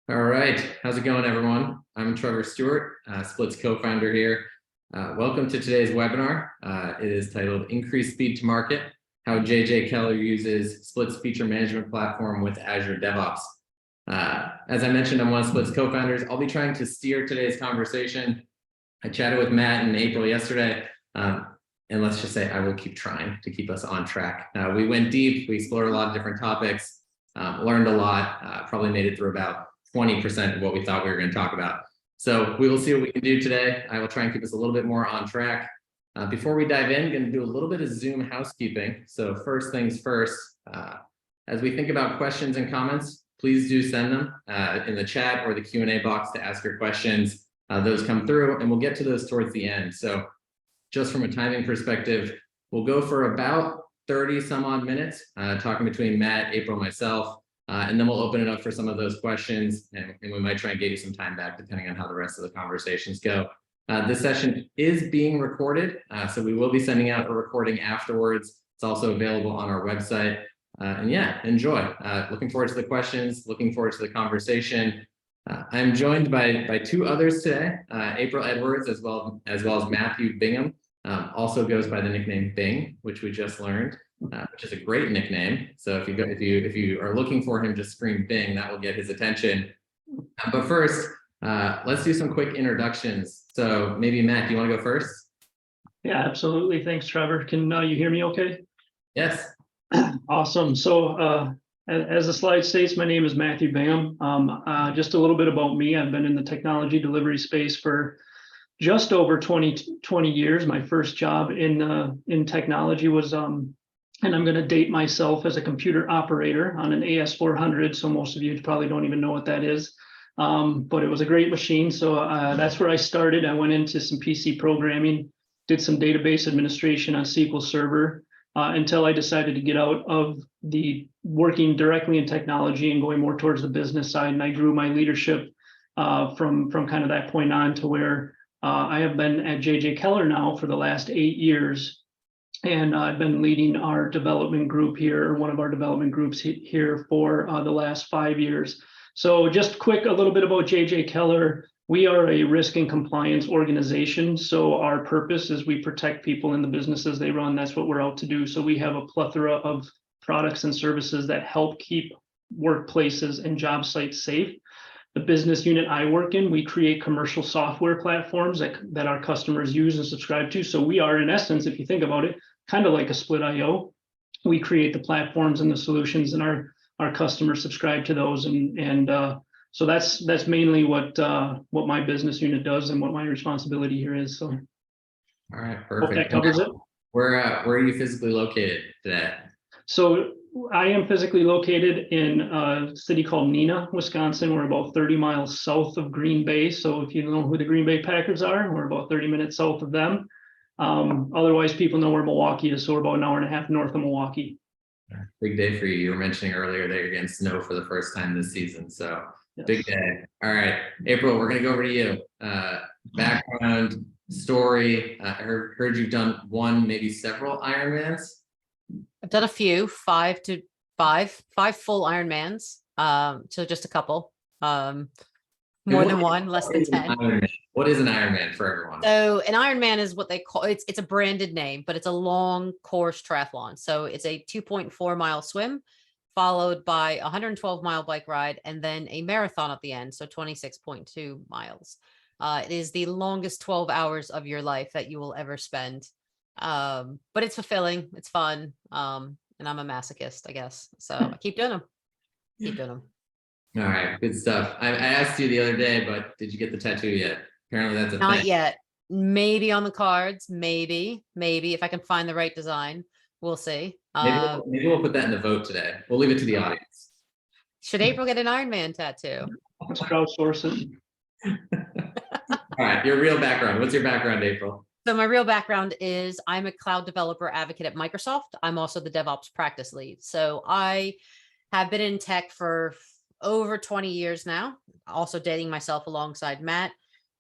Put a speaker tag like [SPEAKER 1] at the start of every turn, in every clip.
[SPEAKER 1] All right, how's it going, everyone? I'm Trevor Stuart, Split's co-founder here. Welcome to today's webinar. It is titled Increase Speed to Market, How JJ Keller Uses Split's Feature Management Platform with Azure DevOps. As I mentioned, I'm one of Split's co-founders. I'll be trying to steer today's conversation. I chatted with Matt and April yesterday, and let's just say I will keep trying to keep us on track. We went deep, we explored a lot of different topics, learned a lot, probably made it through about 20% of what we thought we were going to talk about. So we will see what we can do today. I will try and keep us a little bit more on track. Before we dive in, I'm going to do a little bit of Zoom housekeeping. So first things first, as we think about questions and comments, please do send them in the chat or the Q&A box to ask your questions. Those come through and we'll get to those towards the end. So just from a timing perspective, we'll go for about 30 some odd minutes, talking between Matt, April, myself. And then we'll open it up for some of those questions, and we might try and get you some time back depending on how the rest of the conversations go. This session is being recorded, so we will be sending out a recording afterwards. It's also available on our website. And yeah, enjoy. Looking forward to the questions, looking forward to the conversation. I'm joined by two others today, April Edwards as well as Matthew Bingham, also goes by the nickname Bing, which we just learned. Which is a great nickname. So if you are looking for him, just scream Bing, that will get his attention. But first, let's do some quick introductions. So maybe Matt, do you want to go first?
[SPEAKER 2] Yeah, absolutely. Thanks, Trevor. Can you hear me okay?
[SPEAKER 1] Yes.
[SPEAKER 2] Awesome. So as the slide states, my name is Matthew Bingham. Just a little bit about me. I've been in the technology delivery space for just over 20 years. My first job in technology was and I'm going to date myself as a computer operator on an AS400. So most of you probably don't even know what that is. But it was a great machine. So that's where I started. I went into some PC programming, did some database administration on SQL Server until I decided to get out of the working directly in technology and going more towards the business side. And I grew my leadership from kind of that point on to where I have been at JJ Keller now for the last 8 years. And I've been leading our development group here, or one of our development groups here for the last 5 years. So just a little bit about JJ Keller. We are a risk and compliance organization. So our purpose is we protect people in the businesses they run. That's what we're out to do. So we have a plethora of products and services that help keep workplaces and job sites safe. The business unit I work in, we create commercial software platforms that our customers use and subscribe to. So we are, in essence, if you think about it, kind of like a split IO. We create the platforms and the solutions, and our customers subscribe to those. And so that's mainly what my business unit does and what my responsibility here is. So,
[SPEAKER 1] all right, perfect.
[SPEAKER 2] Hope that covers it.
[SPEAKER 1] Where are you physically located today?
[SPEAKER 2] So I am physically located in a city called Neenah, Wisconsin. We're about 30 miles south of Green Bay. So if you know who the Green Bay Packers are, we're about 30 minutes south of them. Otherwise, people know where Milwaukee is. So we're about an hour and a half north of Milwaukee.
[SPEAKER 1] Big day for you. You were mentioning earlier that you're getting snow for the first time this season. So
[SPEAKER 2] Yes.
[SPEAKER 1] Big day. All right, April, we're going to go over to you. Background, story. I heard you've done one, maybe several Ironmans.
[SPEAKER 3] I've done a few, five full Ironmans. So just a couple, more than one, less than 10.
[SPEAKER 1] What is an Ironman for everyone?
[SPEAKER 3] So an Ironman is what they call, it's a branded name, but it's a long course triathlon. So it's a 2.4 mile swim followed by a 112 mile bike ride and then a marathon at the end. So 26.2 miles. It is the longest 12 hours of your life that you will ever spend. But it's fulfilling, it's fun, and I'm a masochist, I guess. So I keep doing them.
[SPEAKER 1] All right, good stuff. I asked you the other day, but did you get the tattoo yet? Apparently that's a
[SPEAKER 3] Not
[SPEAKER 1] thing.
[SPEAKER 3] yet. Maybe on the cards, maybe if I can find the right design, we'll see.
[SPEAKER 1] Maybe we'll put that in the vote today. We'll leave it to the audience.
[SPEAKER 3] Should April get an Iron Man tattoo?
[SPEAKER 2] Let's crowdsource it.
[SPEAKER 1] All right, your real background. What's your background, April?
[SPEAKER 3] So my real background is I'm a cloud developer advocate at Microsoft. I'm also the DevOps practice lead. So I have been in tech for over 20 years now, also dating myself alongside Matt.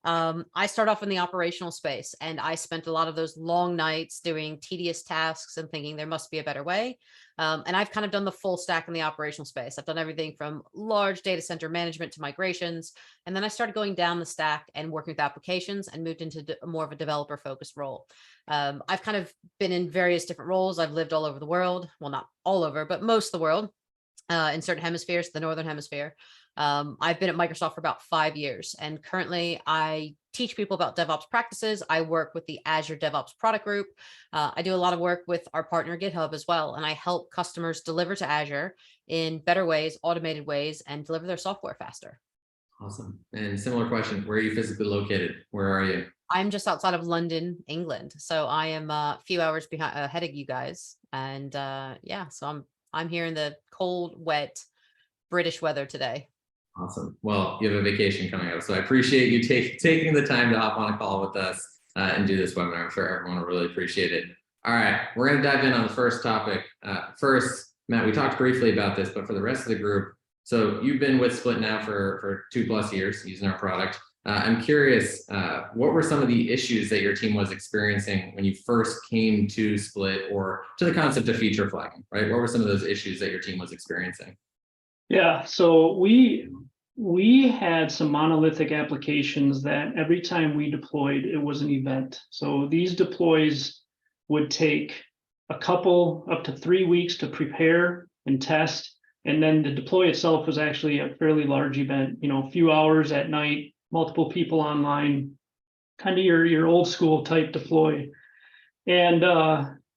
[SPEAKER 3] I start off in the operational space, and I spent a lot of those long nights doing tedious tasks and thinking there must be a better way. And I've kind of done the full stack in the operational space. I've done everything from large data center management to migrations. And then I started going down the stack and working with applications and moved into more of a developer focused role. I've kind of been in various different roles. I've lived all over the world. Well, not all over, but most of the world, in certain hemispheres, the Northern Hemisphere. I've been at Microsoft for about 5 years, and currently I teach people about DevOps practices. I work with the Azure DevOps product group. I do a lot of work with our partner GitHub as well, and I help customers deliver to Azure in better ways, automated ways, and deliver their software faster.
[SPEAKER 1] Awesome. And similar question, where are you physically located? Where are you?
[SPEAKER 3] I'm just outside of London, England. So I am a few hours behind ahead of you guys. And yeah, so I'm here in the cold, wet British weather today.
[SPEAKER 1] Awesome. Well, you have a vacation coming up, so I appreciate you taking the time to hop on a call with us and do this webinar. I'm sure everyone will really appreciate it. All right, we're going to dive in on the first topic. First, Matt, we talked briefly about this, but for the rest of the group, so you've been with Split now for 2+ years using our product. I'm curious, what were some of the issues that your team was experiencing when you first came to Split, or to the concept of feature flagging, right? What were some of those issues that your team was experiencing?
[SPEAKER 2] Yeah, so we had some monolithic applications that every time we deployed, it was an event. So these deploys would take a couple up to 3 weeks to prepare and test. And then the deploy itself was actually a fairly large event, a few hours at night, multiple people online, kind of your old school type deploy. And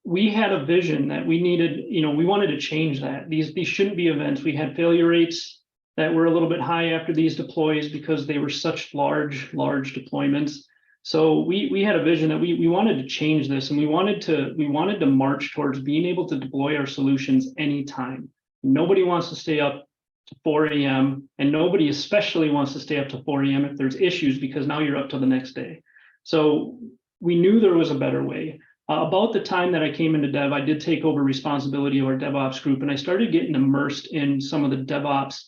[SPEAKER 2] we had a vision that we needed, we wanted to change that. These shouldn't be events. We had failure rates that were a little bit high after these deploys because they were such large deployments. So we had a vision that we wanted to change this, and we wanted to march towards being able to deploy our solutions anytime. Nobody wants to stay up to 4 a.m. and nobody especially wants to stay up to 4 a.m. if there's issues, because now you're up to the next day. So we knew there was a better way. About the time that I came into dev, I did take over responsibility of our DevOps group, and I started getting immersed in some of the DevOps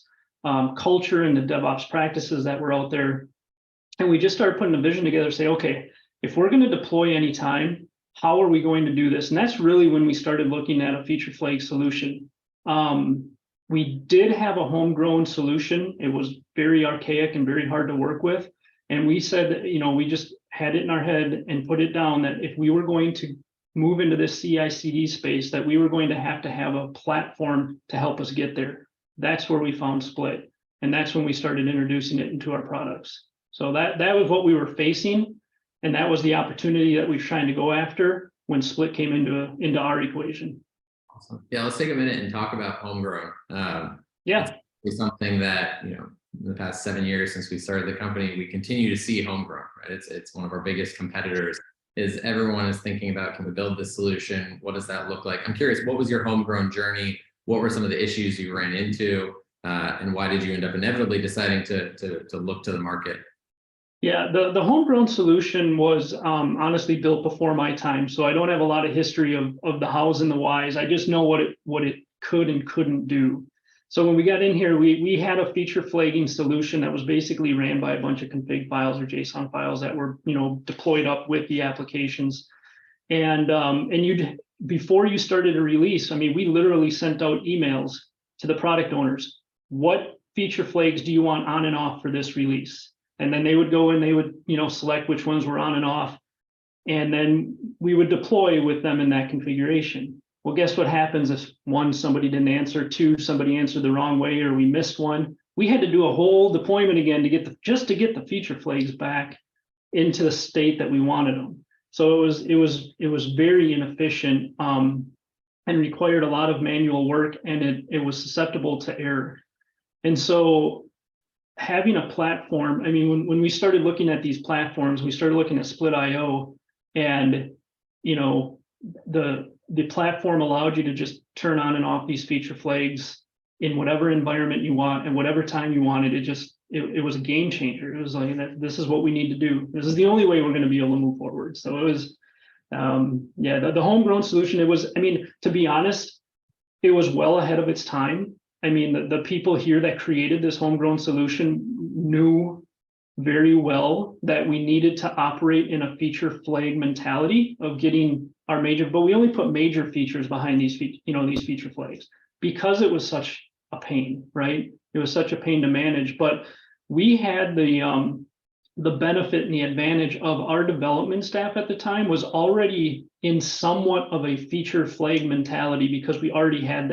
[SPEAKER 2] culture and the DevOps practices that were out there. And we just started putting a vision together, say, okay, if we're going to deploy anytime, how are we going to do this? And that's really when we started looking at a feature flag solution. We did have a homegrown solution. It was very archaic and very hard to work with. And we said that, we just had it in our head and put it down that if we were going to move into this CI/CD space, that we were going to have a platform to help us get there. That's where we found Split. And that's when we started introducing it into our products. So that was what we were facing. And that was the opportunity that we were trying to go after when Split came into our equation.
[SPEAKER 1] Awesome. Yeah, let's take a minute and talk about homegrown.
[SPEAKER 2] Yeah.
[SPEAKER 1] It's something that, in the past 7 years since we started the company, we continue to see homegrown, right? It's one of our biggest competitors. Is everyone is thinking about, can we build this solution? What does that look like? I'm curious, what was your homegrown journey? What were some of the issues you ran into? And why did you end up inevitably deciding to look to the market?
[SPEAKER 2] Yeah, the homegrown solution was honestly built before my time. So I don't have a lot of history of the hows and the whys. I just know what it could and couldn't do. So when we got in here, we had a feature flagging solution that was basically ran by a bunch of config files or JSON files that were, deployed up with the applications. And before you started a release, we literally sent out emails to the product owners. What feature flags do you want on and off for this release? And then they would go and they would, select which ones were on and off. And then we would deploy with them in that configuration. Well, guess what happens if 1, somebody didn't answer, 2, somebody answered the wrong way, or we missed one? We had to do a whole deployment again to get the feature flags back into the state that we wanted them. So it was very inefficient and required a lot of manual work, and it was susceptible to error. And so having a platform, when we started looking at these platforms, we started looking at Split.io, and the platform allowed you to just turn on and off these feature flags in whatever environment you want and whatever time you wanted. It was a game changer. It was like, this is what we need to do. This is the only way we're going to be able to move forward. So it was, the homegrown solution, it was, to be honest, it was well ahead of its time. The people here that created this homegrown solution knew very well that we needed to operate in a feature flag mentality of getting our major, but we only put major features behind these feature flags because it was such a pain, right? It was such a pain to manage, but we had the benefit and the advantage of our development staff at the time was already in somewhat of a feature flag mentality because we already had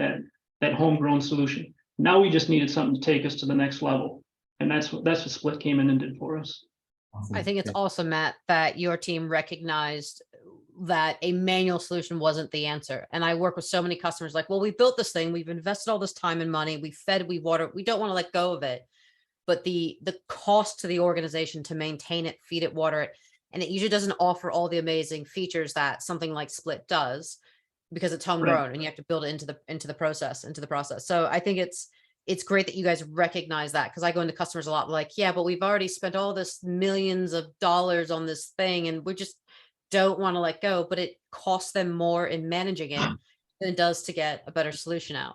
[SPEAKER 2] that homegrown solution. Now we just needed something to take us to the next level. And that's what Split came in and did for us.
[SPEAKER 1] Awesome.
[SPEAKER 3] I think it's awesome, Matt, that your team recognized that a manual solution wasn't the answer. And I work with so many customers like, well, we built this thing, we've invested all this time and money, we fed, we water, we don't want to let go of it. But the cost to the organization to maintain it, feed it, water it, and it usually doesn't offer all the amazing features that something like Split does because it's homegrown and you have to build it into the process. So I think it's great that you guys recognize that, because I go into customers a lot like, yeah, but we've already spent all this millions of dollars on this thing and we just don't want to let go, but it costs them more in managing it than it does to get a better solution out.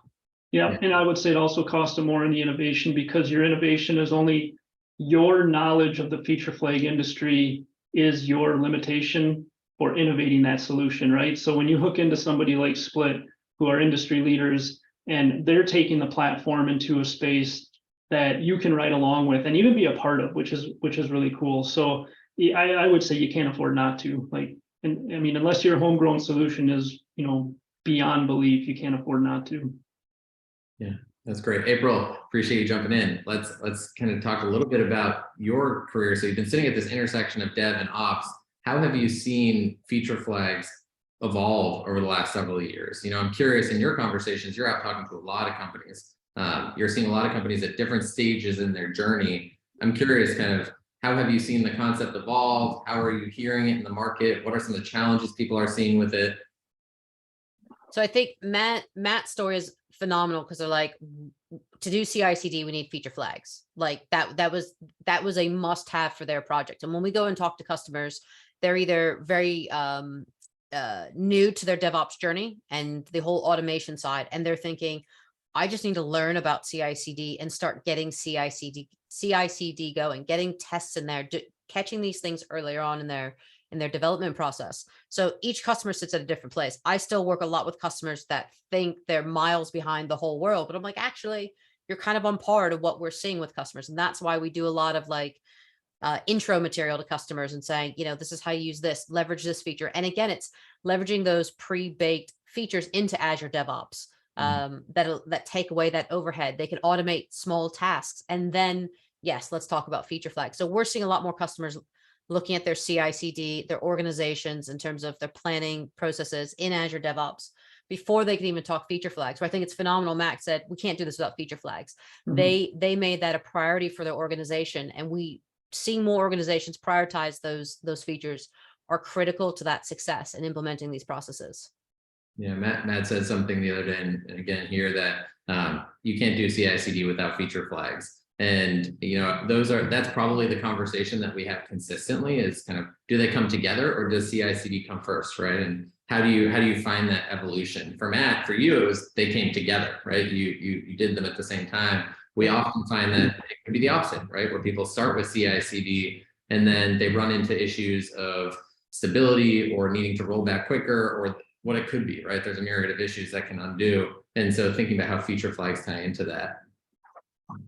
[SPEAKER 2] Yeah, and I would say it also costs them more in the innovation because your innovation is only your knowledge of the feature flag industry is your limitation for innovating that solution, right? So when you hook into somebody like Split, who are industry leaders, and they're taking the platform into a space that you can ride along with and even be a part of, which is really cool. So I would say you can't afford not to. Like, and I mean, unless your homegrown solution is, beyond belief, you can't afford not to.
[SPEAKER 1] Yeah, that's great. April, appreciate you jumping in. Let's kind of talk a little bit about your career. So you've been sitting at this intersection of dev and ops. How have you seen feature flags evolve over the last several years? I'm curious, in your conversations, you're out talking to a lot of companies. You're seeing a lot of companies at different stages in their journey. I'm curious, kind of, how have you seen the concept evolve? How are you hearing it in the market? What are some of the challenges people are seeing with it?
[SPEAKER 3] So I think Matt's story is phenomenal because they're like, to do CI/CD, we need feature flags. Like that was a must have for their project. And when we go and talk to customers, they're either very new to their DevOps journey and the whole automation side, and they're thinking, I just need to learn about CI/CD and start getting CI/CD going, getting tests in there, catching these things earlier on in their development process. So each customer sits at a different place. I still work a lot with customers that think they're miles behind the whole world, but I'm like, actually, you're kind of on par to what we're seeing with customers. And that's why we do a lot of like intro material to customers and saying, this is how you use this, leverage this feature. And again, it's leveraging those pre-baked features into Azure DevOps that take away that overhead. They can automate small tasks. And then, yes, let's talk about feature flags. So we're seeing a lot more customers looking at their CI/CD, their organizations in terms of their planning processes in Azure DevOps before they can even talk feature flags. So I think it's phenomenal. Mac said, we can't do this without feature flags. Mm-hmm. They made that a priority for their organization, and we see more organizations prioritize those features are critical to that success in implementing these processes.
[SPEAKER 1] Yeah, Matt said something the other day, and again here, that you can't do CI/CD without feature flags. And that's probably the conversation that we have consistently is kind of, do they come together or does CI/CD come first, right? And how do you find that evolution? For Matt, for you, it was they came together, right? You did them at the same time. We often find that it can be the opposite, right? Where people start with CI/CD and then they run into issues of stability or needing to roll back quicker or what it could be, right? There's a myriad of issues that can undo. And so thinking about how feature flags tie into that.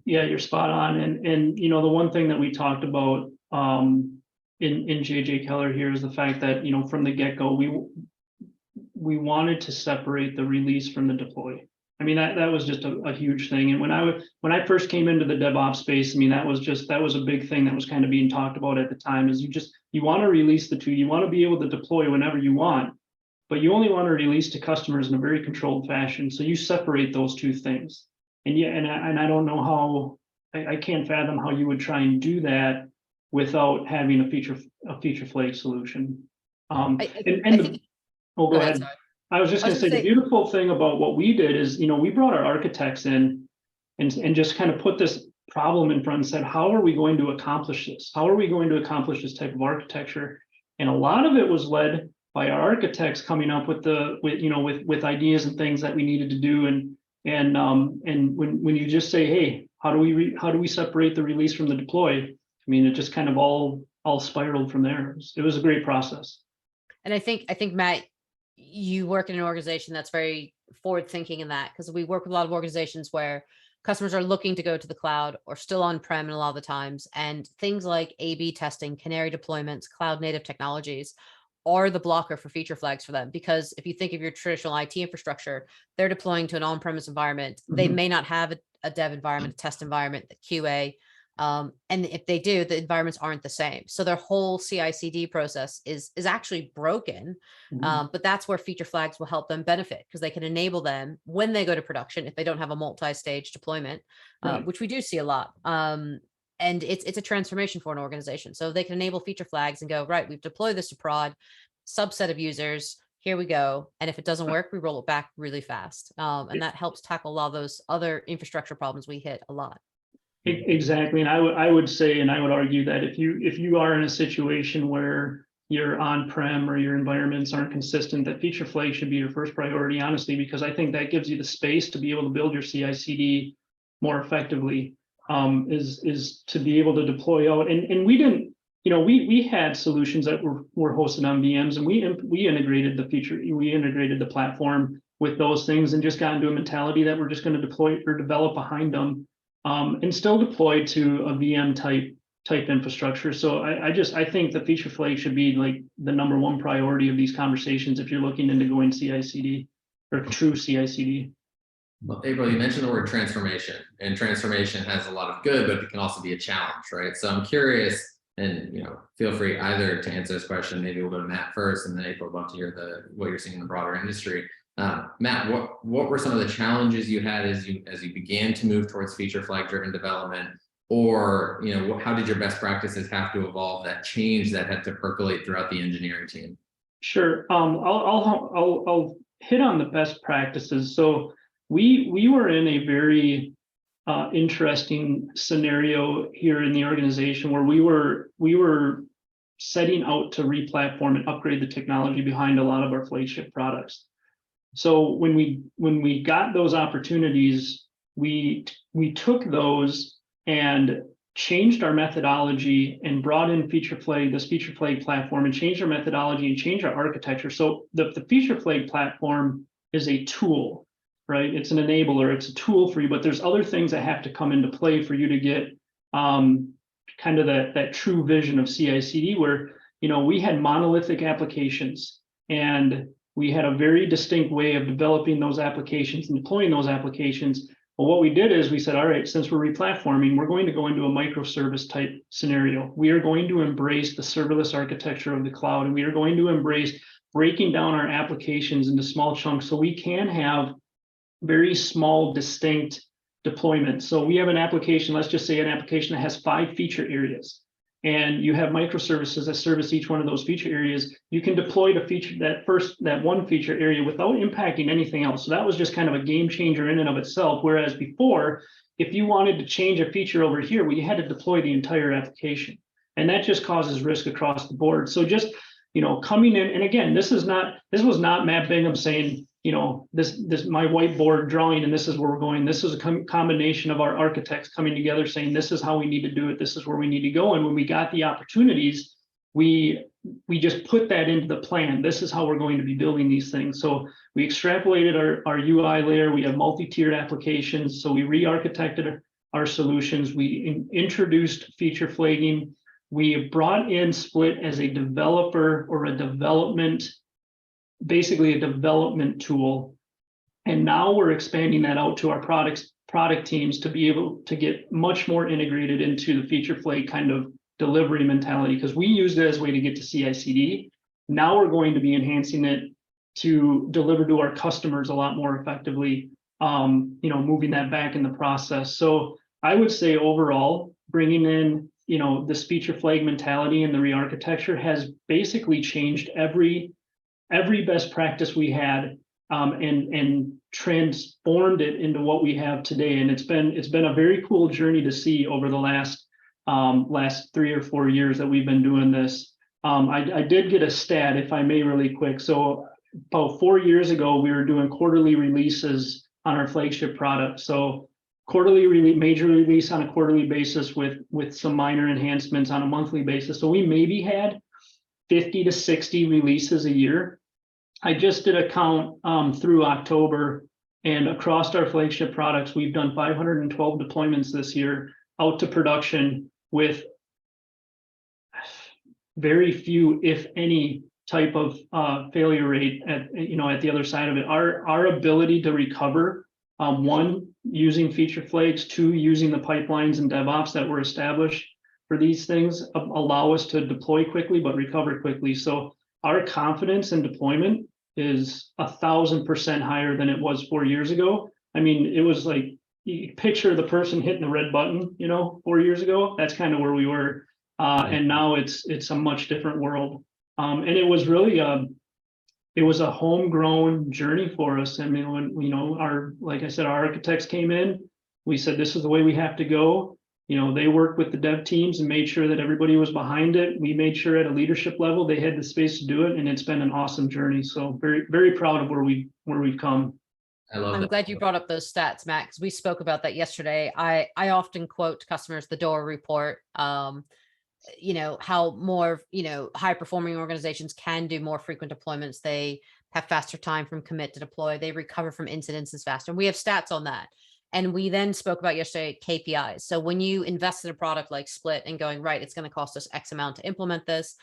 [SPEAKER 2] Yeah, you're spot on. And the one thing that we talked about in JJ Keller here is the fact that, from the get-go, we wanted to separate the release from the deploy. I mean, that was just a huge thing. And when I first came into the DevOps space, I mean, that was a big thing that was kind of being talked about at the time, is you want to release the two, you want to be able to deploy whenever you want, but you only want to release to customers in a very controlled fashion. So you separate those two things. And yeah, and I don't know how, I can't fathom how you would try and do that without having a feature flag solution. Go ahead. I was just going to say, the beautiful thing about what we did is, we brought our architects in and just kind of put this problem in front and said, how are we going to accomplish this? How are we going to accomplish this type of architecture? And a lot of it was led by our architects coming up with with ideas and things that we needed to do. And when you just say, hey, how do we separate the release from the deploy? mean, it just kind of all spiraled from there. It was a great process.
[SPEAKER 3] And I think Matt, you work in an organization that's very forward thinking in that, because we work with a lot of organizations where customers are looking to go to the cloud or still on-prem in a lot of the times. And things like A/B testing, canary deployments, cloud native technologies are the blocker for feature flags for them. Because if you think of your traditional IT infrastructure, they're deploying to an on-premise environment. They may not have a dev environment, a test environment, the QA. And if they do, the environments aren't the same. So their whole CI/CD process is actually broken. But that's where feature flags will help them benefit, because they can enable them when they go to production if they don't have a multi-stage deployment, which we do see a lot. And it's a transformation for an organization. So they can enable feature flags and go, right, we've deployed this to prod, subset of users, here we go. And if it doesn't work, we roll it back really fast. And that helps tackle a lot of those other infrastructure problems we hit a lot.
[SPEAKER 2] Exactly. And I would say, and I would argue that if you are in a situation where your on-prem or your environments aren't consistent, that feature flag should be your first priority, honestly, because I think that gives you the space to be able to build your CI/CD more effectively, is to be able to deploy out. And we didn't, we had solutions that were hosted on VMs, and we integrated the platform with those things, and just got into a mentality that we're just going to deploy or develop behind them, and still deploy to a VM type infrastructure. So I think the feature flag should be like the number one priority of these conversations if you're looking into going CI/CD or true CI/CD.
[SPEAKER 1] Well, April, you mentioned the word transformation, and transformation has a lot of good, but it can also be a challenge, right? So I'm curious, and feel free either to answer this question. Maybe we'll go to Matt first, and then April, I'd love to hear what you're seeing in the broader industry. Matt, what were some of the challenges you had as you began to move towards feature flag driven development, or how did your best practices have to evolve that change that had to percolate throughout the engineering team?
[SPEAKER 2] Sure. I'll hit on the best practices. So we were in a very interesting scenario here in the organization where we were setting out to re-platform and upgrade the technology behind a lot of our flagship products. So when we got those opportunities, we took those and changed our methodology and brought in this feature flag platform, and changed our methodology and changed our architecture. So the feature flag platform is a tool, right? It's an enabler, it's a tool for you, but there's other things that have to come into play for you to get kind of that true vision of CI/CD, where we had monolithic applications, and we had a very distinct way of developing those applications and deploying those applications. But what we did is we said, all right, since we're replatforming, we're going to go into a microservice type scenario. We are going to embrace the serverless architecture of the cloud, and we are going to embrace breaking down our applications into small chunks so we can have very small, distinct deployments. So we have an application, let's just say an application that has 5 feature areas, and you have microservices that service each one of those feature areas. You can deploy that one feature area without impacting anything else. So that was just kind of a game changer in and of itself. Whereas before, if you wanted to change a feature over here, well, you had to deploy the entire application, and that just causes risk across the board. So just coming in, and again, this was not Matt Bingham saying, this my whiteboard drawing, and this is where we're going. This is a combination of our architects coming together saying, this is how we need to do it. This is where we need to go. And when we got the opportunities, we just put that into the plan. This is how we're going to be building these things. So we extrapolated our UI layer. We have multi-tiered applications. So we re-architected our solutions. We introduced feature flagging. We brought in Split as a developer or basically a development tool. And now we're expanding that out to our product teams to be able to get much more integrated into the feature flag kind of delivery mentality, because we used it as a way to get to CI/CD. Now we're going to be enhancing it to deliver to our customers a lot more effectively, moving that back in the process. So I would say overall, bringing in this feature flag mentality and the re-architecture has basically changed every best practice we had, and transformed it into what we have today. And it's been a very cool journey to see over the last 3 or 4 years that we've been doing this. I did get a stat, if I may, really quick. So about 4 years ago, we were doing quarterly releases on our flagship product. So major release on a quarterly basis with some minor enhancements on a monthly basis. So we maybe had 50 to 60 releases a year. I just did a count through October, and across our flagship products, we've done 512 deployments this year out to production with very few, if any, type of failure rate at the other side of it. Our ability to recover, one, using feature flags, two, using the pipelines and DevOps that were established for these things allow us to deploy quickly but recover quickly. So our confidence in deployment is 1,000% higher than it was 4 years ago. I mean, it was like, you picture the person hitting the red button, 4 years ago. That's kind of where we were, and now it's a much different world. And it was really it was a homegrown journey for us. I mean, when like I said, our architects came in, we said this is the way we have to go. They worked with the dev teams and made sure that everybody was behind it. We made sure at a leadership level they had the space to do it, and it's been an awesome journey. So very, very proud of where we've come.
[SPEAKER 1] I love
[SPEAKER 3] I'm
[SPEAKER 1] that.
[SPEAKER 3] glad you brought up those stats, Matt, because we spoke about that yesterday. I often quote to customers the DORA report. How more, high performing organizations can do more frequent deployments. They have faster time from commit to deploy. They recover from incidences faster. And we have stats on that. And we then spoke about yesterday KPIs. So when you invest in a product like Split and going, right, it's going to cost us X amount to implement this,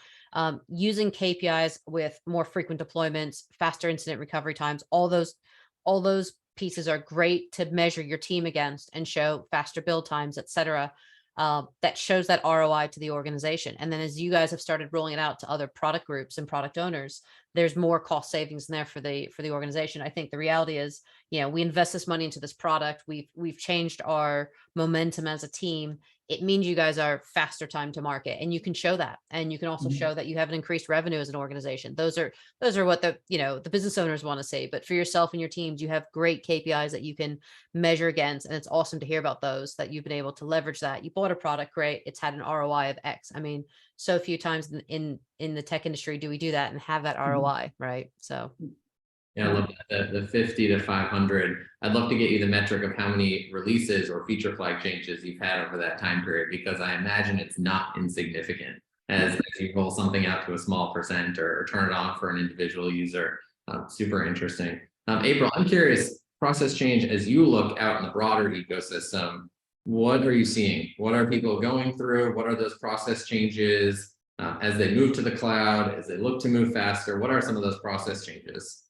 [SPEAKER 3] using KPIs with more frequent deployments, faster incident recovery times, all those pieces are great to measure your team against and show faster build times, et cetera. That shows that ROI to the organization. And then as you guys have started rolling it out to other product groups and product owners, there's more cost savings in there for the organization. I think the reality is, we invest this money into this product. We've changed our momentum as a team. It means you guys are faster time to market, and you can show that. And you can also show that you have an increased revenue as an organization. Those are what the business owners want to see. But for yourself and your teams, you have great KPIs that you can measure against. And it's awesome to hear about those, that you've been able to leverage that. You bought a product, great. It's had an ROI of X. I mean, so few times in the tech industry do we do that and have that ROI, right? So.
[SPEAKER 1] Yeah, I love that. The 50 to 500. I'd love to get you the metric of how many releases or feature flag changes you've had over that time period, because I imagine it's not insignificant as you roll something out to a small percent or turn it on for an individual user. Super interesting. April, I'm curious, process change, as you look out in the broader ecosystem, what are you seeing? What are people going through? What are those process changes as they move to the cloud, as they look to move faster? What are some of those process changes?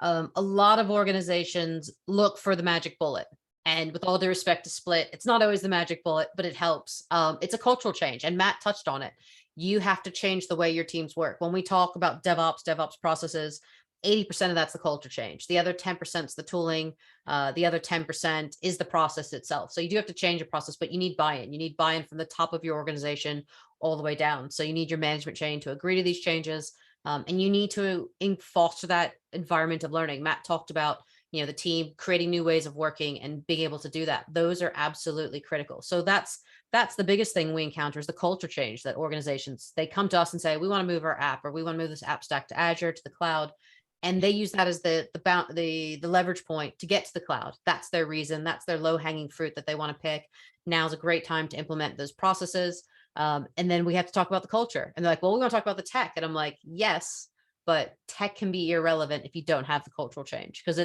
[SPEAKER 3] A lot of organizations look for the magic bullet. And with all due respect to Split, it's not always the magic bullet, but it helps. It's a cultural change, and Matt touched on it. You have to change the way your teams work. When we talk about DevOps processes, 80% of that's the culture change. The other 10% is the tooling. The other 10% is the process itself. So you do have to change your process, but you need buy-in. You need buy-in from the top of your organization all the way down. So you need your management chain to agree to these changes. And you need to foster that environment of learning. Matt talked about, the team creating new ways of working and being able to do that. Those are absolutely critical. So that's the biggest thing we encounter, is the culture change that organizations, they come to us and say, we want to move our app, or we want to move this app stack to Azure, to the cloud. And they use that as the leverage point to get to the cloud. That's their reason. That's their low hanging fruit that they want to pick. Now's a great time to implement those processes. And then we have to talk about the culture, and they're like, well, we want to talk about the tech. And I'm like, yes, but tech can be irrelevant if you don't have the cultural change, because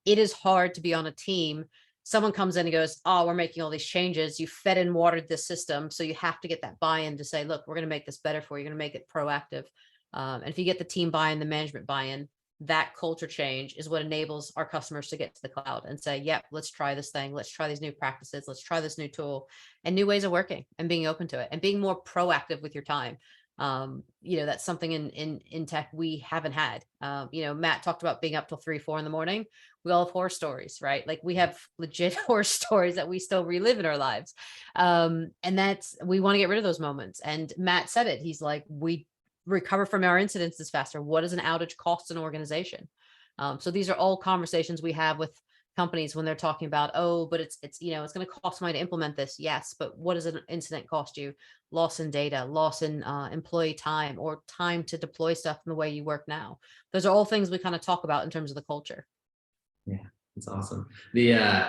[SPEAKER 3] it is hard to be on a team. Someone comes in and goes, oh, we're making all these changes. You fed and watered this system. So you have to get that buy-in to say, look, we're going to make this better for you. You're going to make it proactive. And if you get the team buy-in, the management buy-in, that culture change is what enables our customers to get to the cloud and say, yep, let's try this thing. Let's try these new practices. Let's try this new tool and new ways of working, and being open to it and being more proactive with your time. That's something in tech we haven't had. Matt talked about being up till 3, 4 in the morning. We all have horror stories, right? Like, we have legit horror stories that we still relive in our lives. And we want to get rid of those moments. And Matt said it. He's like, we recover from our incidences faster. What does an outage cost an organization? So these are all conversations we have with companies when they're talking about, oh, but it's going to cost money to implement this. Yes, but what does an incident cost you? Loss in data, loss in employee time, or time to deploy stuff in the way you work now. Those are all things we kind of talk about in terms of the culture.
[SPEAKER 1] Yeah, that's awesome. The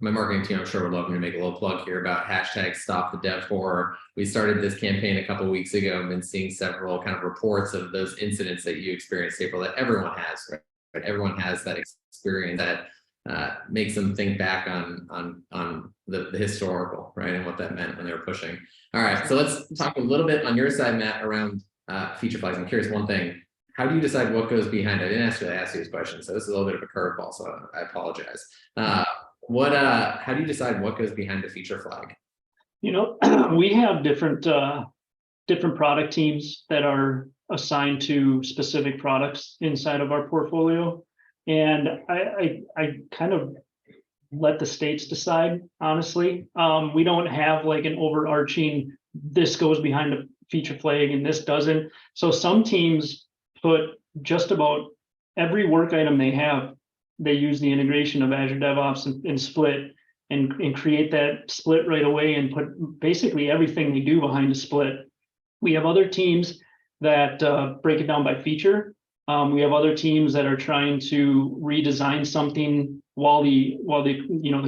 [SPEAKER 1] my marketing team, I'm sure would love me to make a little plug here about hashtag Stop the Dev Horror. We started this campaign a couple of weeks ago and been seeing several kind of reports of those incidents that you experienced, April, that everyone has, right? Everyone has that experience that makes them think back on the historical, right, and what that meant when they were pushing. All right, so let's talk a little bit on your side, Matt, around feature flags. I'm curious one thing. How do you decide what goes behind it? I didn't actually ask you this question, so this is a little bit of a curveball, so I apologize. How do you decide what goes behind a feature flag?
[SPEAKER 2] We have different product teams that are assigned to specific products inside of our portfolio. And I kind of let the states decide, honestly. We don't have like an overarching, this goes behind a feature flag and this doesn't. So some teams put just about every work item they have, they use the integration of Azure DevOps and Split and create that split right away and put basically everything they do behind a split. We have other teams that break it down by feature. We have other teams that are trying to redesign something while the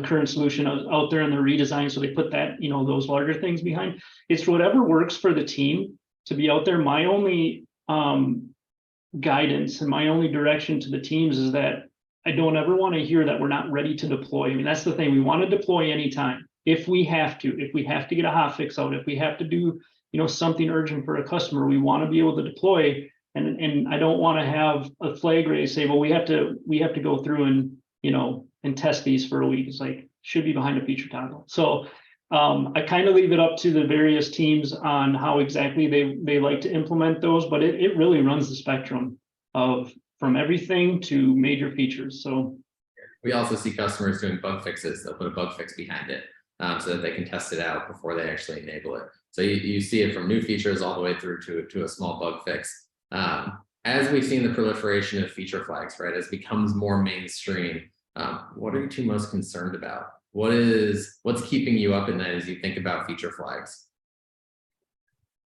[SPEAKER 2] current solution is out there and they're redesigned. So they put that, those larger things behind. It's whatever works for the team to be out there. My only guidance and my only direction to the teams is that I don't ever want to hear that we're not ready to deploy. I mean, that's the thing. We want to deploy anytime if we have to get a hot fix out, if we have to do, something urgent for a customer, we want to be able to deploy. And I don't want to have a flag raise say, well, we have to go through and test these for a week. It's like, should be behind a feature toggle. So I kind of leave it up to the various teams on how exactly they like to implement those, but it really runs the spectrum of from everything to major features. So
[SPEAKER 1] we also see customers doing bug fixes. They'll put a bug fix behind it so that they can test it out before they actually enable it. So you see it from new features all the way through to a small bug fix. As we've seen the proliferation of feature flags, right, as it becomes more mainstream, what are you two most concerned about? What's keeping you up at night as you think about feature flags?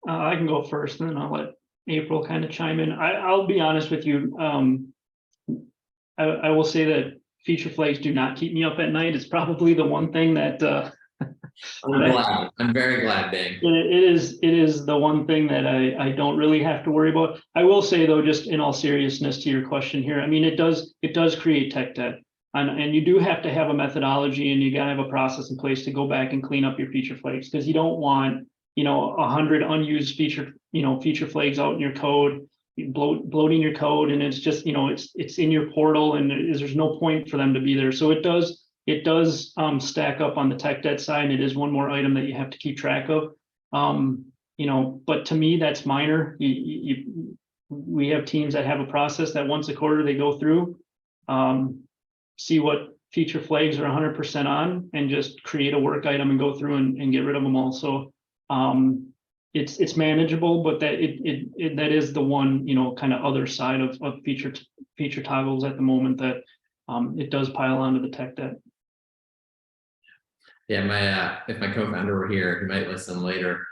[SPEAKER 2] I can go first, and then I'll let April kind of chime in. I'll be honest with you. I will say that feature flags do not keep me up at night. It's probably the one thing that
[SPEAKER 1] I'm very glad, Bing.
[SPEAKER 2] It is the one thing that I don't really have to worry about. I will say though, just in all seriousness to your question here, I mean, it does create tech debt. And you do have to have a methodology and you got to have a process in place to go back and clean up your feature flags, because you don't want 100 unused feature flags out in your code, bloating your code, and it's just it's in your portal and there's no point for them to be there. So it does stack up on the tech debt side, and it is one more item that you have to keep track of. But to me that's minor. We have teams that have a process that once a quarter they go through, see what feature flags are 100% on, and just create a work item and go through and get rid of them all. So it's manageable, but that that is the one kind of other side of feature toggles at the moment, that it does pile onto the tech debt.
[SPEAKER 1] Yeah, if my co-founder were here, he might listen later.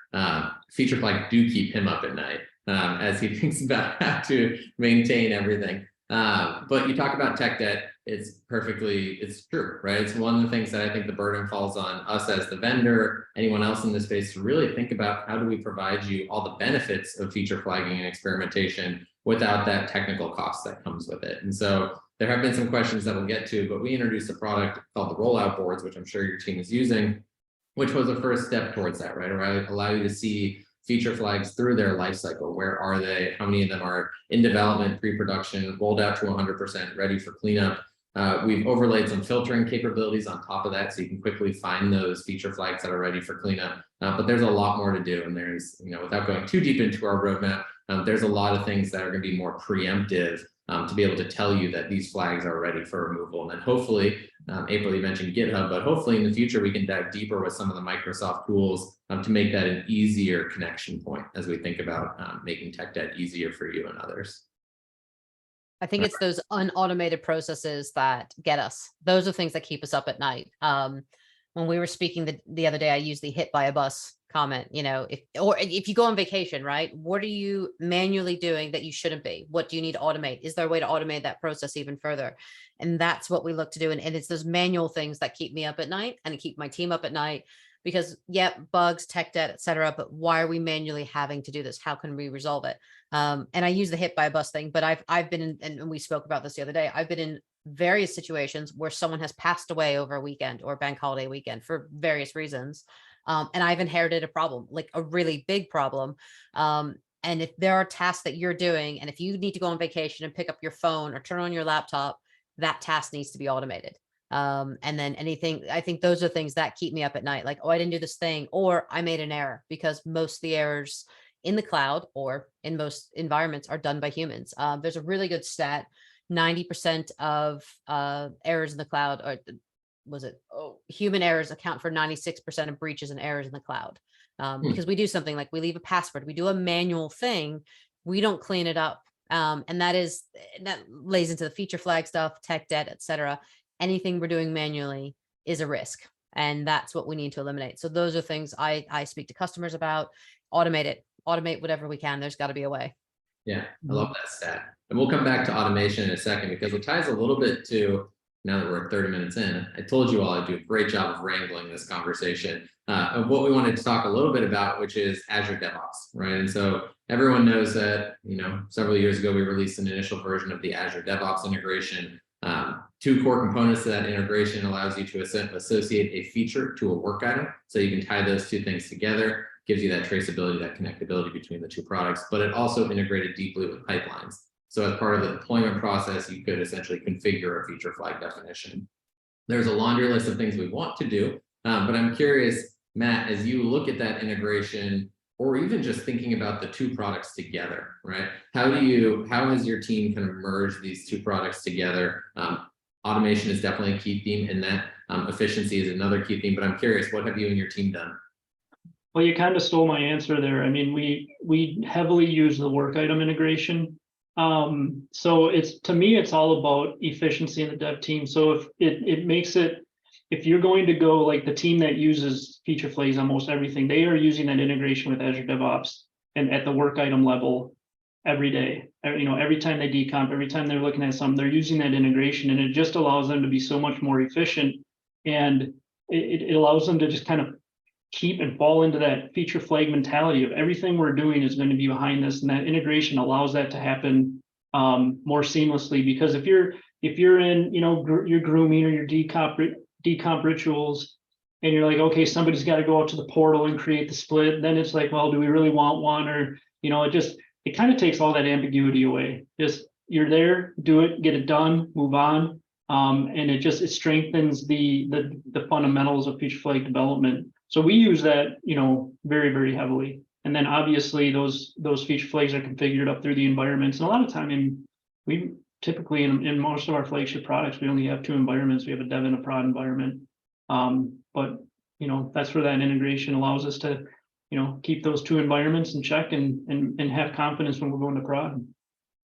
[SPEAKER 1] Feature flags do keep him up at night as he thinks about how to maintain everything. But you talk about tech debt, it's true, right? It's one of the things that I think the burden falls on us as the vendor, anyone else in this space, to really think about how do we provide you all the benefits of feature flagging and experimentation without that technical cost that comes with it. And so there have been some questions that we'll get to, but we introduced a product called the rollout boards, which I'm sure your team is using, which was a first step towards that, right? Or allow you to see feature flags through their life cycle. Where are they? How many of them are in development, pre-production, rolled out to 100%, ready for cleanup? We've overlaid some filtering capabilities on top of that, so you can quickly find those feature flags that are ready for cleanup. But there's a lot more to do, and there's, without going too deep into our roadmap, there's a lot of things that are going to be more preemptive to be able to tell you that these flags are ready for removal. And then hopefully, April, you mentioned GitHub, but hopefully in the future we can dive deeper with some of the Microsoft tools to make that an easier connection point as we think about making tech debt easier for you and others.
[SPEAKER 3] I think it's those unautomated processes that get us. Those are things that keep us up at night. When we were speaking the other day, I used the hit by a bus comment, if you go on vacation, right? What are you manually doing that you shouldn't be? What do you need to automate? Is there a way to automate that process even further? And that's what we look to do. And it's those manual things that keep me up at night and keep my team up at night, because bugs, tech debt, et cetera. But why are we manually having to do this? How can we resolve it? And I use the hit by a bus thing, but I've been in, and we spoke about this the other day. I've been in various situations where someone has passed away over a weekend or bank holiday weekend for various reasons. And I've inherited a problem, like a really big problem. And if there are tasks that you're doing, and if you need to go on vacation and pick up your phone or turn on your laptop, that task needs to be automated. And then anything, I think those are things that keep me up at night. Like, oh, I didn't do this thing, or I made an error, because most of the errors in the cloud or in most environments are done by humans. There's a really good stat. 90% of errors in the cloud, or human errors account for 96% of breaches and errors in the cloud. Because we do something like we leave a password, we do a manual thing, we don't clean it up. And that lays into the feature flag stuff, tech debt, et cetera. Anything we're doing manually is a risk. And that's what we need to eliminate. So those are things I speak to customers about. Automate whatever we can. There's got to be a way.
[SPEAKER 1] Yeah, I love that stat. And we'll come back to automation in a second, because it ties a little bit to, now that we're 30 minutes in, I told you all I'd do a great job of wrangling this conversation of what we wanted to talk a little bit about, which is Azure DevOps, right? And so everyone knows that, several years ago, we released an initial version of the Azure DevOps integration. Two core components to that integration allows you to associate a feature to a work item. So you can tie those two things together, gives you that traceability, that connectability between the two products, but it also integrated deeply with pipelines. So as part of the deployment process, you could essentially configure a feature flag definition. There's a laundry list of things we want to do, but I'm curious, Matt, as you look at that integration, or even just thinking about the two products together, right? How has your team kind of merged these two products together? Automation is definitely a key theme in that. Efficiency is another key theme, but I'm curious, what have you and your team done?
[SPEAKER 2] Well, you kind of stole my answer there. I mean, we heavily use the work item integration. So to me, it's all about efficiency in the dev team. So if it makes it, if you're going to go like the team that uses feature flags on almost everything, they are using that integration with Azure DevOps and at the work item level every day. Every time they decomp, every time they're looking at something, they're using that integration, and it just allows them to be so much more efficient. And it allows them to just kind of keep and fall into that feature flag mentality of everything we're doing is going to be behind this, and that integration allows that to happen more seamlessly. Because if you're in your grooming or your decomp rituals, and you're like, okay, somebody's got to go out to the portal and create the split, then it's like, well, do we really want one? Or it kind of takes all that ambiguity away. Just you're there, do it, get it done, move on, and it strengthens the fundamentals of feature flag development. So we use that, very, very heavily. And then obviously those feature flags are configured up through the environments. And a lot of time we typically in most of our flagship products, we only have two environments. We have a dev and a prod environment. But that's where that integration allows us to, keep those two environments in check and have confidence when we're going to prod.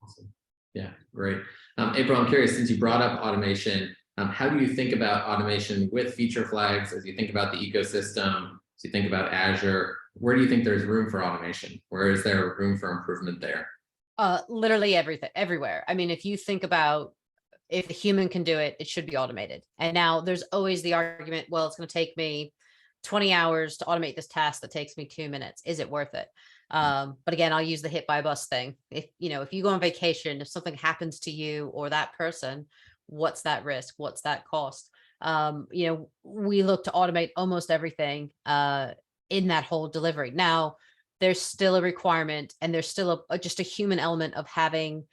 [SPEAKER 1] Awesome. Yeah, great. April, I'm curious, since you brought up automation, how do you think about automation with feature flags as you think about the ecosystem, as you think about Azure? Where do you think there's room for automation? Where is there room for improvement there?
[SPEAKER 3] Literally everything, everywhere. I mean, if you think about, if a human can do it, it should be automated. And now there's always the argument, well, it's going to take me 20 hours to automate this task that takes me 2 minutes. Is it worth it? But again, I'll use the hit by bus thing. If you go on vacation, if something happens to you or that person, what's that risk? What's that cost? We look to automate almost everything in that whole delivery. Now, there's still a requirement, and there's still just a human element of having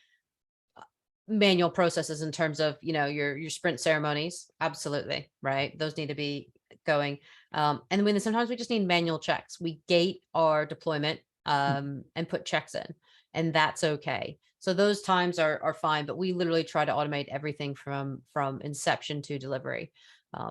[SPEAKER 3] manual processes in terms of your sprint ceremonies. Absolutely, right? Those need to be going. And then sometimes we just need manual checks. We gate our deployment and put checks in, and that's okay. So those times are fine, but we literally try to automate everything from inception to delivery.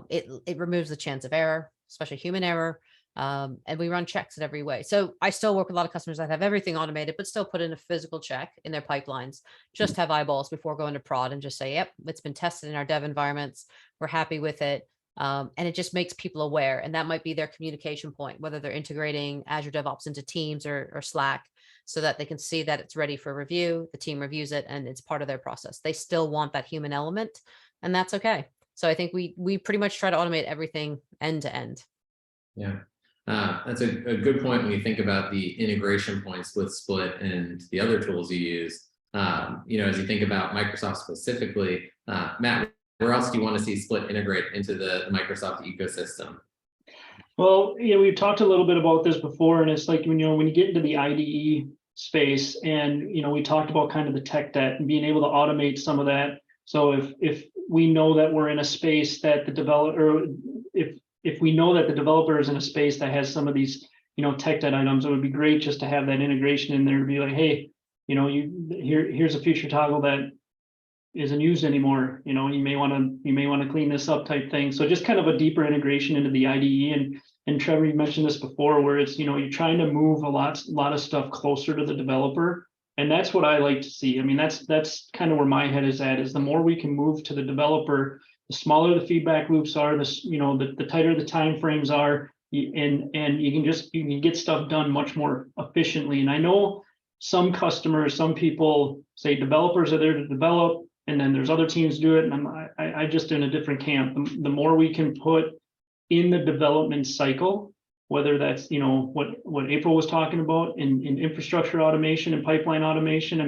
[SPEAKER 3] It removes the chance of error, especially human error. And we run checks in every way. So I still work with a lot of customers that have everything automated, but still put in a physical check in their pipelines, just have eyeballs before going to prod and just say, yep, it's been tested in our dev environments. We're happy with it. And it just makes people aware, and that might be their communication point, whether they're integrating Azure DevOps into Teams or Slack, so that they can see that it's ready for review, the team reviews it, and it's part of their process. They still want that human element, and that's okay. So I think we pretty much try to automate everything end to end.
[SPEAKER 1] Yeah, that's a good point when you think about the integration points with Split and the other tools you use. As you think about Microsoft specifically, Matt, where else do you want to see Split integrate into the Microsoft ecosystem?
[SPEAKER 2] Well, we've talked a little bit about this before, and it's like, when you get into the IDE space, and we talked about kind of the tech debt and being able to automate some of that. So if we know that we're in a space that the developer, if we know that the developer is in a space that has some of these tech debt items, it would be great just to have that integration in there to be like, hey, here's a feature toggle that isn't used anymore. You may want to clean this up type thing. So just kind of a deeper integration into the IDE. And Trevor, you mentioned this before, where it's you're trying to move a lot of stuff closer to the developer, and that's what I like to see. I mean, that's kind of where my head is at. Is the more we can move to the developer, the smaller the feedback loops are. The tighter the time frames are, and you can get stuff done much more efficiently. And I know some customers, some people say developers are there to develop, and then there's other teams do it. And I just in a different camp. The more we can put in the development cycle, whether that's what April was talking about in infrastructure automation and pipeline automation.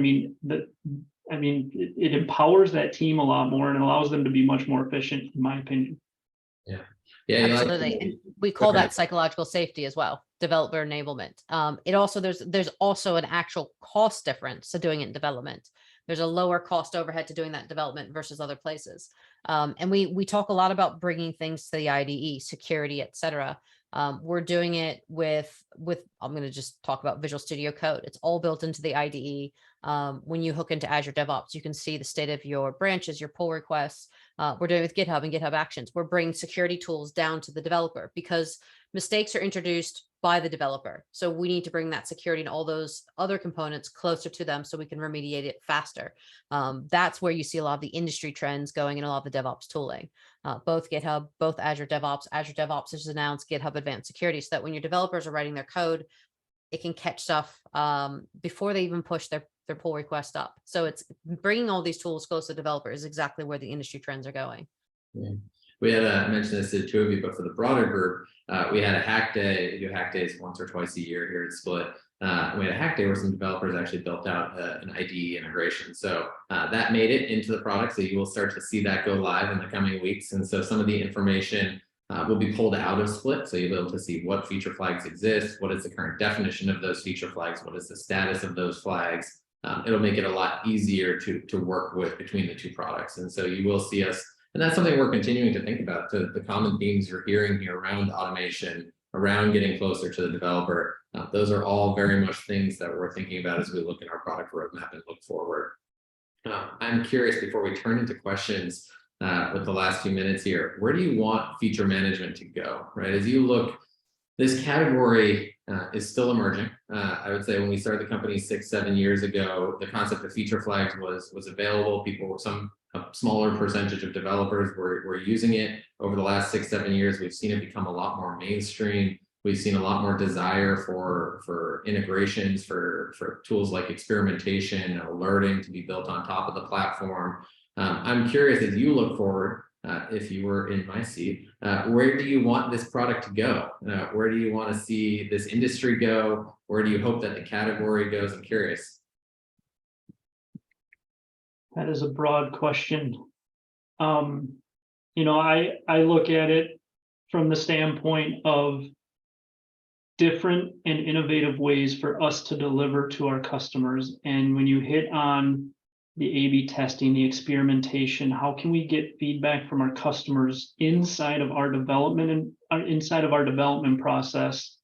[SPEAKER 2] It empowers that team a lot more and allows them to be much more efficient, in my opinion.
[SPEAKER 1] Yeah,
[SPEAKER 3] absolutely. And we call that psychological safety as well, developer enablement. There's also an actual cost difference to doing it in development. There's a lower cost overhead to doing that development versus other places. And we talk a lot about bringing things to the IDE, security, et cetera. We're doing it with I'm going to just talk about Visual Studio Code. It's all built into the IDE. When you hook into Azure DevOps, you can see the state of your branches, your pull requests. We're doing it with GitHub and GitHub Actions. We're bringing security tools down to the developer because mistakes are introduced by the developer. So we need to bring that security and all those other components closer to them so we can remediate it faster. That's where you see a lot of the industry trends going in a lot of the DevOps tooling. Both GitHub, both Azure DevOps. Azure DevOps has announced GitHub Advanced Security, so that when your developers are writing their code, it can catch stuff before they even push their pull request up. So it's bringing all these tools close to developers is exactly where the industry trends are going.
[SPEAKER 1] Yeah. We had I mentioned this to the two of you, but for the broader group, we had a hack day. We do hack days once or twice a year here at Split. We had a hack day where some developers actually built out an IDE integration. So that made it into the product. So you will start to see that go live in the coming weeks. And so some of the information will be pulled out of Split. So you'll be able to see what feature flags exist, what is the current definition of those feature flags, what is the status of those flags. It'll make it a lot easier to work with between the two products. And so you will see us, and that's something we're continuing to think about, to the common themes you're hearing here around automation, around getting closer to the developer. Those are all very much things that we're thinking about as we look at our product roadmap and look forward. I'm curious, before we turn into questions with the last few minutes here, where do you want feature management to go, right? As you look, this category is still emerging. I would say when we started the company 6-7 years ago, the concept of feature flags was available. People, a smaller percentage of developers were using it. Over the last 6-7 years, we've seen it become a lot more mainstream. We've seen a lot more desire for integrations, for tools like experimentation and alerting to be built on top of the platform. I'm curious, as you look forward, if you were in my seat, where do you want this product to go? Where do you want to see this industry go? Where do you hope that the category goes? I'm curious.
[SPEAKER 2] That is a broad question. I look at it from the standpoint of different and innovative ways for us to deliver to our customers. And when you hit on the A/B testing, the experimentation, how can we get feedback from our customers inside of our development and inside of our development process,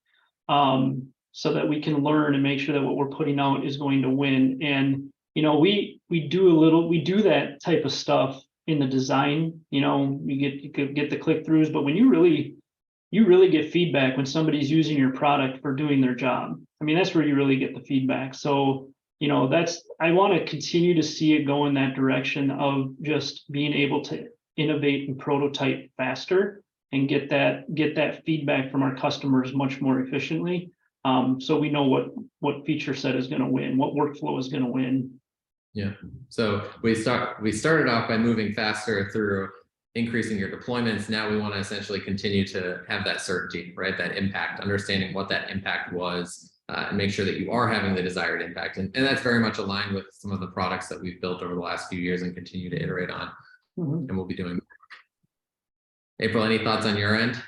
[SPEAKER 2] so that we can learn and make sure that what we're putting out is going to win. And we do that type of stuff in the design. You could get the click-throughs, but when you really get feedback when somebody's using your product for doing their job. I mean, that's where you really get the feedback. So I want to continue to see it go in that direction of just being able to innovate and prototype faster. and get that feedback from our customers much more efficiently. So we know what feature set is going to win, what workflow is going to win.
[SPEAKER 1] Yeah. So we started off by moving faster through increasing your deployments. Now we want to essentially continue to have that certainty, right? That impact, understanding what that impact was, and make sure that you are having the desired impact. And that's very much aligned with some of the products that we've built over the last few years and continue to iterate on. And we'll be doing. April, any thoughts on your end?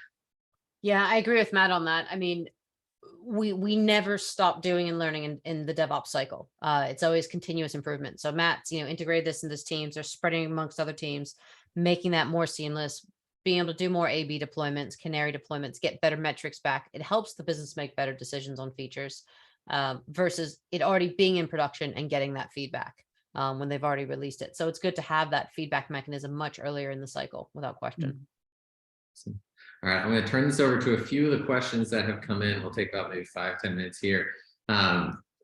[SPEAKER 3] Yeah, I agree with Matt on that. I mean, we never stop doing and learning in the DevOps cycle. It's always continuous improvement. So Matt's, integrated this into his teams. They're spreading amongst other teams, making that more seamless, being able to do more A/B deployments, canary deployments, get better metrics back. It helps the business make better decisions on features versus it already being in production and getting that feedback when they've already released it. So it's good to have that feedback mechanism much earlier in the cycle, without question.
[SPEAKER 1] All right, I'm going to turn this over to a few of the questions that have come in. We'll take about maybe 5-10 minutes here.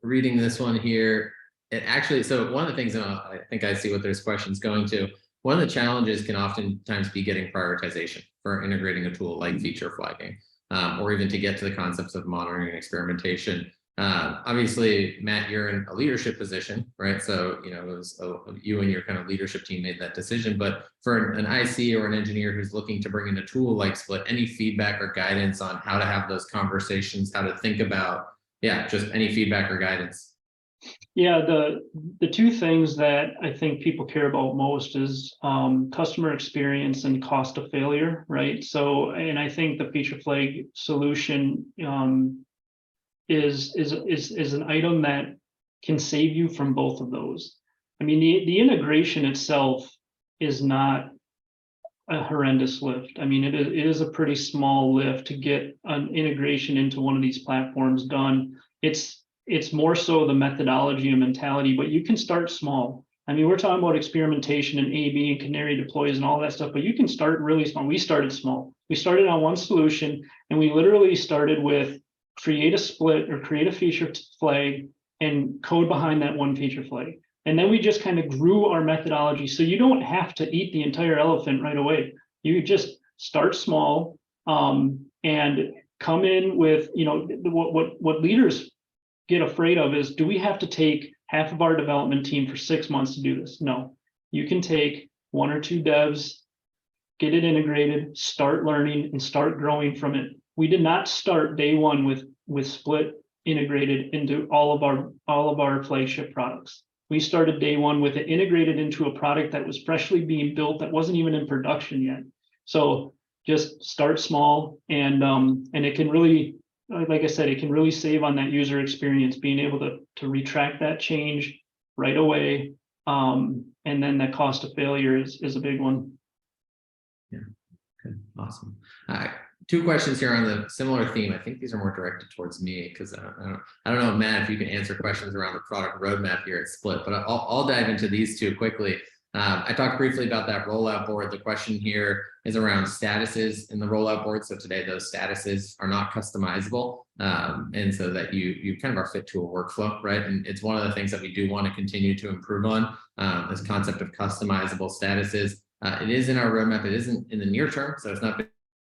[SPEAKER 1] Reading this one here, so one of the things, and I think I see what there's questions going to, one of the challenges can oftentimes be getting prioritization for integrating a tool like feature flagging, or even to get to the concepts of monitoring and experimentation. Obviously, Matt, you're in a leadership position, right? So, it was you and your kind of leadership team made that decision. But for an IC or an engineer who's looking to bring in a tool like Split, any feedback or guidance on how to have those conversations, how to think about, just any feedback or guidance?
[SPEAKER 2] Yeah, the two things that I think people care about most is customer experience and cost of failure, right? So, and I think the feature flag solution is an item that can save you from both of those. I mean, the integration itself is not a horrendous lift. I mean, it is a pretty small lift to get an integration into one of these platforms done. It's more so the methodology and mentality, but you can start small. I mean, we're talking about experimentation and A/B and canary deploys and all that stuff, but you can start really small. We started small. We started on one solution, and we literally started with create a split or create a feature flag and code behind that one feature flag. And then we just kind of grew our methodology. So you don't have to eat the entire elephant right away. You just start small and come in with, what leaders get afraid of is, do we have to take half of our development team for 6 months to do this? No, you can take 1 or 2 devs, get it integrated, start learning and start growing from it. We did not start day one with Split integrated into all of our flagship products. We started day one with it integrated into a product that was freshly being built, that wasn't even in production yet. So just start small, and it can really, like I said, it can really save on that user experience, being able to retract that change right away. And then the cost of failure is a big one.
[SPEAKER 1] Yeah. Okay. Awesome. 2 questions here on the similar theme. I think these are more directed towards me because I don't know, Matt, if you can answer questions around the product roadmap here at Split, but I'll dive into these 2 quickly. I talked briefly about that rollout board. The question here is around statuses in the rollout board. So today those statuses are not customizable, and so that you kind of are fit to a workflow, right? And it's one of the things that we do want to continue to improve on, this concept of customizable statuses. It is in our roadmap. It isn't in the near term, so it's not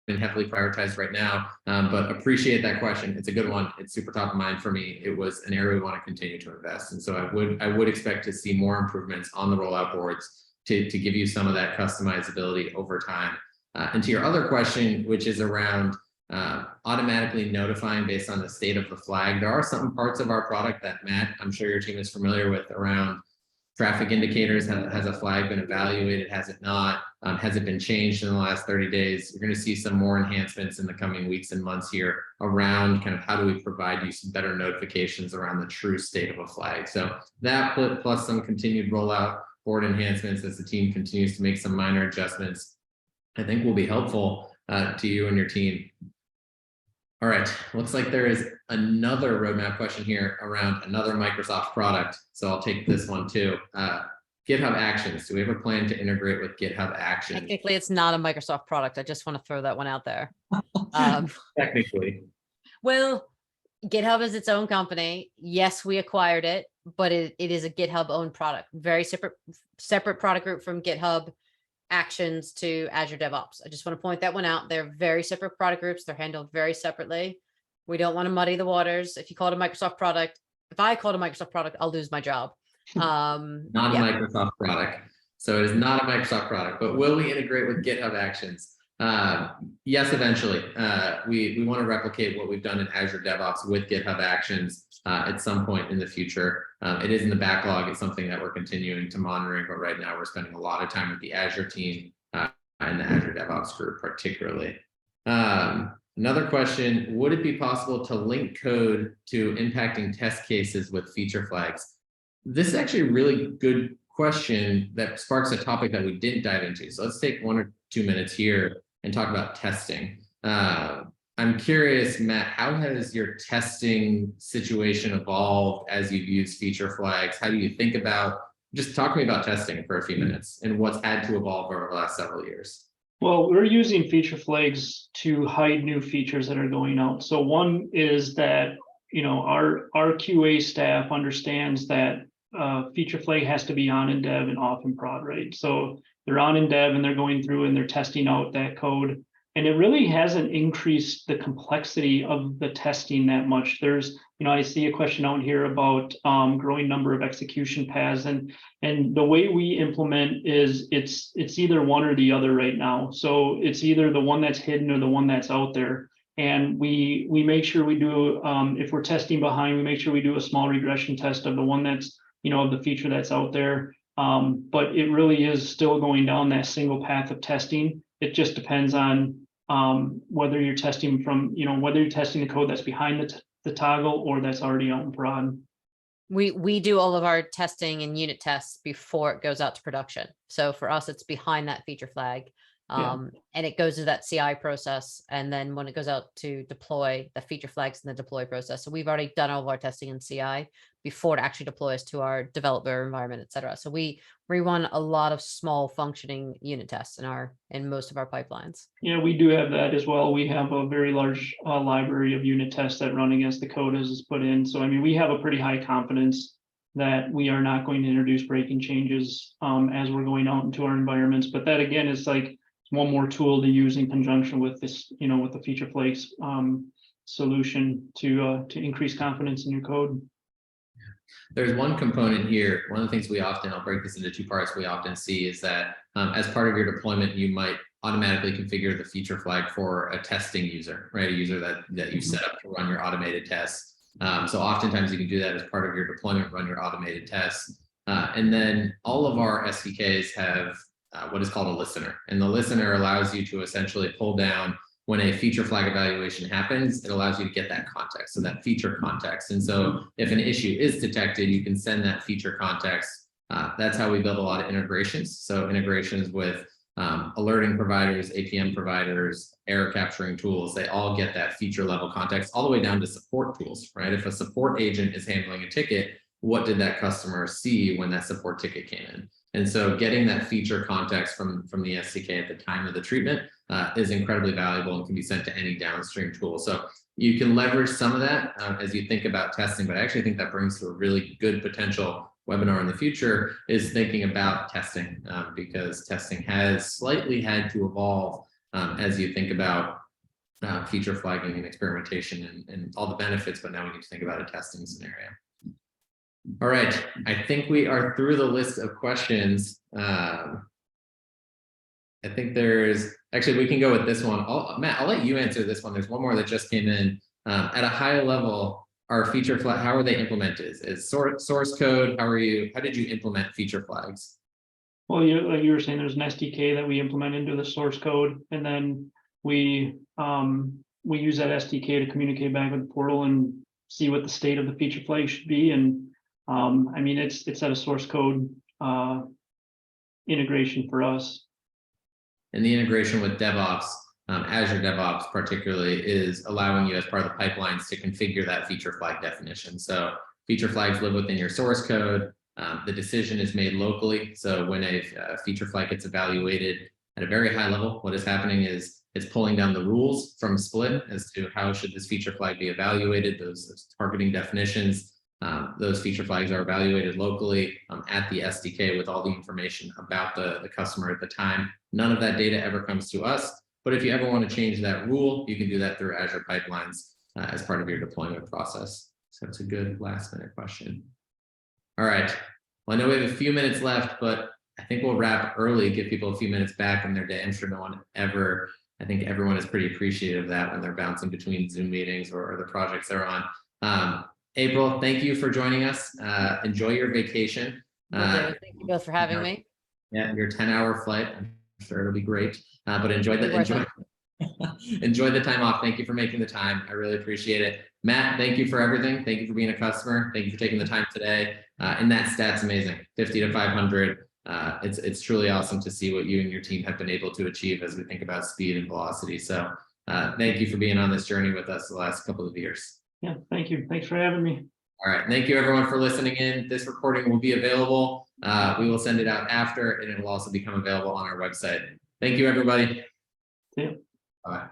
[SPEAKER 1] been heavily prioritized right now, but appreciate that question. It's a good one. It's super top of mind for me. It was an area we want to continue to invest in. So I would expect to see more improvements on the rollout boards to give you some of that customizability over time. And to your other question, which is around automatically notifying based on the state of the flag, there are some parts of our product that, Matt, I'm sure your team is familiar with, around traffic indicators. Has a flag been evaluated? Has it not? Has it been changed in the last 30 days? You're going to see some more enhancements in the coming weeks and months here around kind of how do we provide you some better notifications around the true state of a flag. So that plus some continued rollout board enhancements as the team continues to make some minor adjustments, I think will be helpful to you and your team. All right, looks like there is another roadmap question here around another Microsoft product. So I'll take this one too. GitHub Actions. Do we have a plan to integrate with GitHub Actions?
[SPEAKER 3] Technically, it's not a Microsoft product. I just want to throw that one out there.
[SPEAKER 1] Technically.
[SPEAKER 3] Well, GitHub is its own company. Yes, we acquired it, but it is a GitHub owned product. Very separate product group from GitHub. actions to Azure DevOps. I just want to point that one out. They're very separate product groups. They're handled very separately. We don't want to muddy the waters. If you call it a Microsoft product, if I call it a Microsoft product, I'll lose my job.
[SPEAKER 1] Not a Microsoft product. So it is not a Microsoft product, but will we integrate with GitHub Actions? Yes, eventually. We want to replicate what we've done in Azure DevOps with GitHub Actions at some point in the future. It is in the backlog. It's something that we're continuing to monitoring, but right now we're spending a lot of time with the Azure team and the Azure DevOps group particularly. Another question, would it be possible to link code to impacting test cases with feature flags? This is actually a really good question that sparks a topic that we didn't dive into. So let's take 1 or 2 minutes here and talk about testing. I'm curious, Matt, how has your testing situation evolved as you've used feature flags? How do you think about, just talk to me about testing for a few minutes and what's had to evolve over the last several years.
[SPEAKER 2] Well, we're using feature flags to hide new features that are going out. So one is that, our QA staff understands that feature flag has to be on in dev and off in prod, right? So they're on in dev and they're going through and they're testing out that code. And it really hasn't increased the complexity of the testing that much. There's, I see a question out here about growing number of execution paths, and the way we implement is it's either one or the other right now. So it's either the one that's hidden or the one that's out there. And we make sure we do, if we're testing behind, we make sure we do a small regression test of the one that's, of the feature that's out there. But it really is still going down that single path of testing. It just depends on whether you're testing from, whether you're testing the code that's behind the toggle or that's already out in prod.
[SPEAKER 3] We do all of our testing and unit tests before it goes out to production. So for us, it's behind that feature flag. And it goes to that CI process. And then when it goes out to deploy, the feature flags in the deploy process. So we've already done all of our testing in CI before it actually deploys to our developer environment, et cetera. So we run a lot of small functioning unit tests in most of our pipelines.
[SPEAKER 2] Yeah, we do have that as well. We have a very large library of unit tests that run against the code as it's put in. So, we have a pretty high confidence that we are not going to introduce breaking changes as we're going out into our environments. But that, again, is like one more tool to use in conjunction with this, with the feature flags solution to increase confidence in your code.
[SPEAKER 1] There's one component here. One of the things I'll break this into 2 parts, we often see is that as part of your deployment, you might automatically configure the feature flag for a testing user, right? A user that you set up to run your automated tests. So oftentimes you can do that as part of your deployment, run your automated tests. And then all of our SDKs have what is called a listener. And the listener allows you to essentially pull down when a feature flag evaluation happens, it allows you to get that context, so that feature context. And so if an issue is detected, you can send that feature context. That's how we build a lot of integrations. So integrations with alerting providers, APM providers, error capturing tools, they all get that feature level context all the way down to support tools, right? If a support agent is handling a ticket, what did that customer see when that support ticket came in? And so getting that feature context from the SDK at the time of the treatment is incredibly valuable and can be sent to any downstream tool. So you can leverage some of that as you think about testing, but I actually think that brings to a really good potential webinar in the future is thinking about testing because testing has slightly had to evolve as you think about feature flagging and experimentation and all the benefits, but now we need to think about a testing scenario. All right, I think we are through the list of questions. I think actually we can go with this one. Matt, I'll let you answer this one. There's one more that just came in. At a high level, are feature flag, how are they implemented? Is source code, how did you implement feature flags?
[SPEAKER 2] Well, like you were saying, there's an SDK that we implement into the source code, and then we use that SDK to communicate back with the portal and see what the state of the feature flag should be. And it's at a source code integration for us.
[SPEAKER 1] And the integration with DevOps, Azure DevOps particularly, is allowing you as part of the pipelines to configure that feature flag definition. So feature flags live within your source code. The decision is made locally. So when a feature flag gets evaluated at a very high level, what is happening is it's pulling down the rules from Split as to how should this feature flag be evaluated, those targeting definitions. Those feature flags are evaluated locally at the SDK with all the information about the customer at the time. None of that data ever comes to us, but if you ever want to change that rule, you can do that through Azure Pipelines as part of your deployment process. So it's a good last minute question. All right. Well, I know we have a few minutes left, but I think we'll wrap early, give people a few minutes back in their day. I'm sure I think everyone is pretty appreciative of that when they're bouncing between Zoom meetings or the projects they're on. April, thank you for joining us. Enjoy your vacation.
[SPEAKER 3] Thank you both for having me.
[SPEAKER 1] Yeah, your 10-hour flight. I'm sure it'll be great. But enjoy the time off. Thank you for making the time. I really appreciate it. Matt, thank you for everything. Thank you for being a customer. Thank you for taking the time today. And that stat's amazing. 50 to 500. It's truly awesome to see what you and your team have been able to achieve as we think about speed and velocity. So thank you for being on this journey with us the last couple of years.
[SPEAKER 2] Yeah, thank you. Thanks for having me.
[SPEAKER 1] All right. Thank you everyone for listening in. This recording will be available. We will send it out after, and it will also become available on our website. Thank you, everybody.
[SPEAKER 2] Yeah.
[SPEAKER 1] Bye.